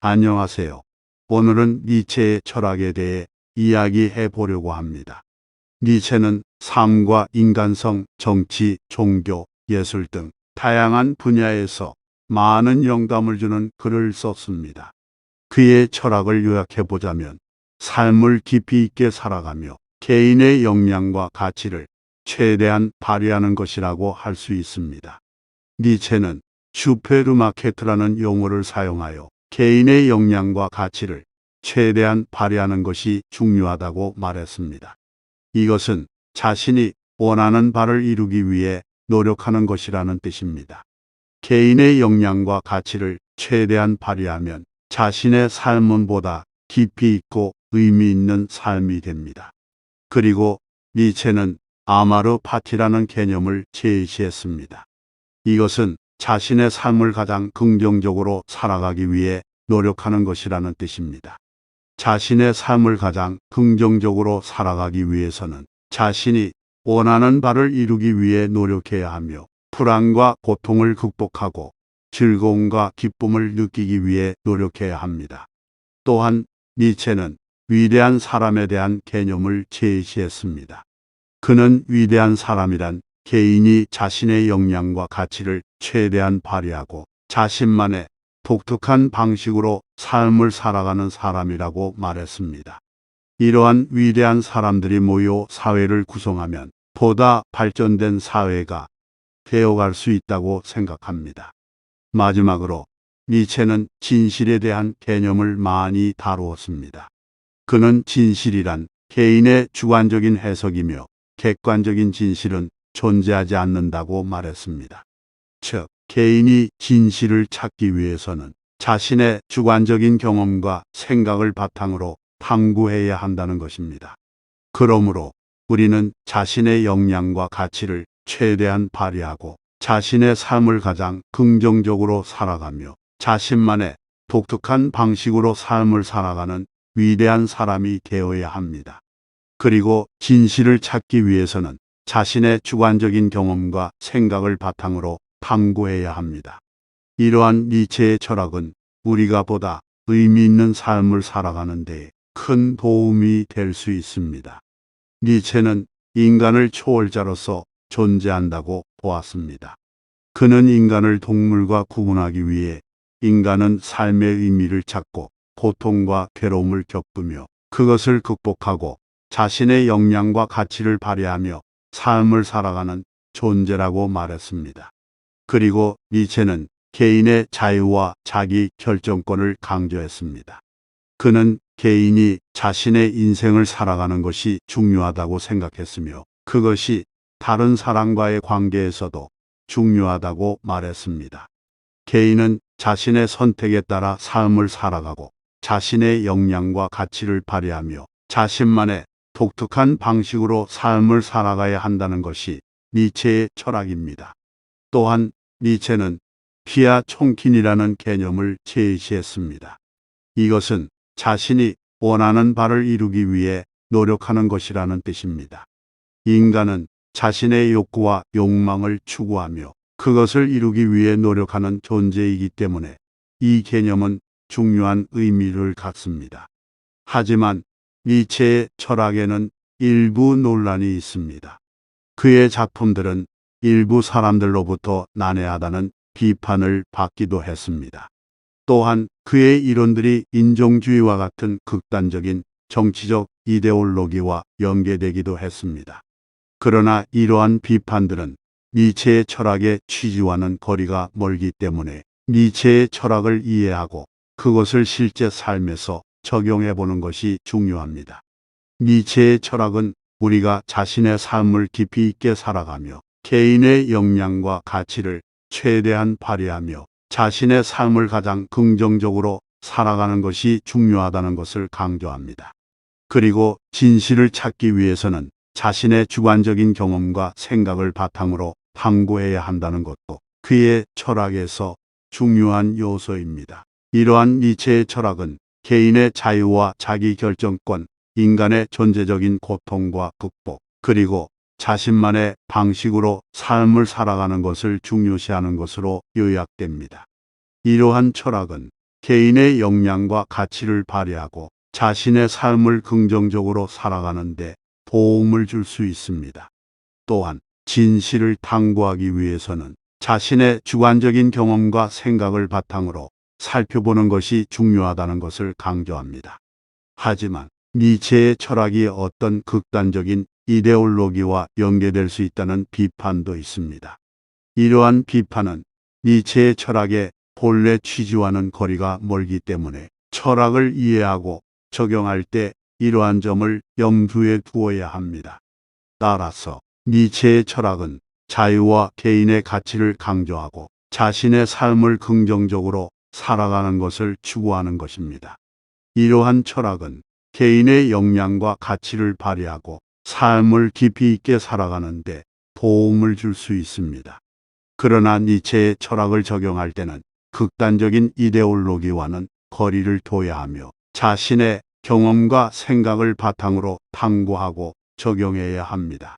안녕하세요. 오늘은 니체의 철학에 대해 이야기해 보려고 합니다. 니체는 삶과 인간성, 정치, 종교, 예술 등 다양한 분야에서 많은 영감을 주는 글을 썼습니다. 그의 철학을 요약해 보자면 삶을 깊이 있게 살아가며 개인의 역량과 가치를 최대한 발휘하는 것이라고 할 수 있습니다. 니체는 슈페르마케트라는 용어를 사용하여 개인의 역량과 가치를 최대한 발휘하는 것이 중요하다고 말했습니다. 이것은 자신이 원하는 바를 이루기 위해 노력하는 것이라는 뜻입니다. 개인의 역량과 가치를 최대한 발휘하면 자신의 삶은 보다 깊이 있고 의미 있는 삶이 됩니다. 그리고 니체는 아마르 파티라는 개념을 제시했습니다. 이것은 자신의 삶을 가장 긍정적으로 살아가기 위해 노력하는 것이라는 뜻입니다. 자신의 삶을 가장 긍정적으로 살아가기 위해서는 자신이 원하는 바를 이루기 위해 노력해야 하며 불안과 고통을 극복하고 즐거움과 기쁨을 느끼기 위해 노력해야 합니다. 또한 니체는 위대한 사람에 대한 개념을 제시했습니다. 그는 위대한 사람이란 개인이 자신의 역량과 가치를 최대한 발휘하고 자신만의 독특한 방식으로 삶을 살아가는 사람이라고 말했습니다. 이러한 위대한 사람들이 모여 사회를 구성하면 보다 발전된 사회가 되어갈 수 있다고 생각합니다. 마지막으로 니체는 진실에 대한 개념을 많이 다루었습니다. 그는 진실이란 개인의 주관적인 해석이며 객관적인 진실은 존재하지 않는다고 말했습니다. 즉, 개인이 진실을 찾기 위해서는 자신의 주관적인 경험과 생각을 바탕으로 탐구해야 한다는 것입니다. 그러므로 우리는 자신의 역량과 가치를 최대한 발휘하고 자신의 삶을 가장 긍정적으로 살아가며 자신만의 독특한 방식으로 삶을 살아가는 위대한 사람이 되어야 합니다. 그리고 진실을 찾기 위해서는 자신의 주관적인 경험과 생각을 바탕으로 탐구해야 합니다. 이러한 니체의 철학은 우리가 보다 의미 있는 삶을 살아가는 데 큰 도움이 될 수 있습니다. 니체는 인간을 초월자로서 존재한다고 보았습니다. 그는 인간을 동물과 구분하기 위해 인간은 삶의 의미를 찾고 고통과 괴로움을 겪으며 그것을 극복하고 자신의 역량과 가치를 발휘하며 삶을 살아가는 존재라고 말했습니다. 그리고 니체는 개인의 자유와 자기 결정권을 강조했습니다. 그는 개인이 자신의 인생을 살아가는 것이 중요하다고 생각했으며 그것이 다른 사람과의 관계에서도 중요하다고 말했습니다. 개인은 자신의 선택에 따라 삶을 살아가고 자신의 역량과 가치를 발휘하며 자신만의 독특한 방식으로 삶을 살아가야 한다는 것이 니체의 철학입니다. 또한 니체는 피아 총킨이라는 개념을 제시했습니다. 이것은 자신이 원하는 바를 이루기 위해 노력하는 것이라는 뜻입니다. 인간은 자신의 욕구와 욕망을 추구하며 그것을 이루기 위해 노력하는 존재이기 때문에 이 개념은 중요한 의미를 갖습니다. 하지만 니체의 철학에는 일부 논란이 있습니다. 그의 작품들은 일부 사람들로부터 난해하다는 비판을 받기도 했습니다. 또한 그의 이론들이 인종주의와 같은 극단적인 정치적 이데올로기와 연계되기도 했습니다. 그러나 이러한 비판들은 니체의 철학의 취지와는 거리가 멀기 때문에 니체의 철학을 이해하고 그것을 실제 삶에서 적용해 보는 것이 중요합니다. 니체의 철학은 우리가 자신의 삶을 깊이 있게 살아가며 개인의 역량과 가치를 최대한 발휘하며 자신의 삶을 가장 긍정적으로 살아가는 것이 중요하다는 것을 강조합니다. 그리고 진실을 찾기 위해서는 자신의 주관적인 경험과 생각을 바탕으로 탐구해야 한다는 것도 그의 철학에서 중요한 요소입니다. 이러한 니체의 철학은 개인의 자유와 자기 결정권, 인간의 존재적인 고통과 극복, 그리고 자신만의 방식으로 삶을 살아가는 것을 중요시하는 것으로 요약됩니다. 이러한 철학은 개인의 역량과 가치를 발휘하고 자신의 삶을 긍정적으로 살아가는 데 도움을 줄 수 있습니다. 또한 진실을 탐구하기 위해서는 자신의 주관적인 경험과 생각을 바탕으로 살펴보는 것이 중요하다는 것을 강조합니다. 하지만 니체의 철학이 어떤 극단적인 이데올로기와 연계될 수 있다는 비판도 있습니다. 이러한 비판은 니체의 철학의 본래 취지와는 거리가 멀기 때문에 철학을 이해하고 적용할 때 이러한 점을 염두에 두어야 합니다. 따라서 니체의 철학은 자유와 개인의 가치를 강조하고 자신의 삶을 긍정적으로 살아가는 것을 추구하는 것입니다. 이러한 철학은 개인의 역량과 가치를 발휘하고 삶을 깊이 있게 살아가는 데 도움을 줄 수 있습니다. 그러나 니체의 철학을 적용할 때는 극단적인 이데올로기와는 거리를 둬야 하며 자신의 경험과 생각을 바탕으로 탐구하고 적용해야 합니다.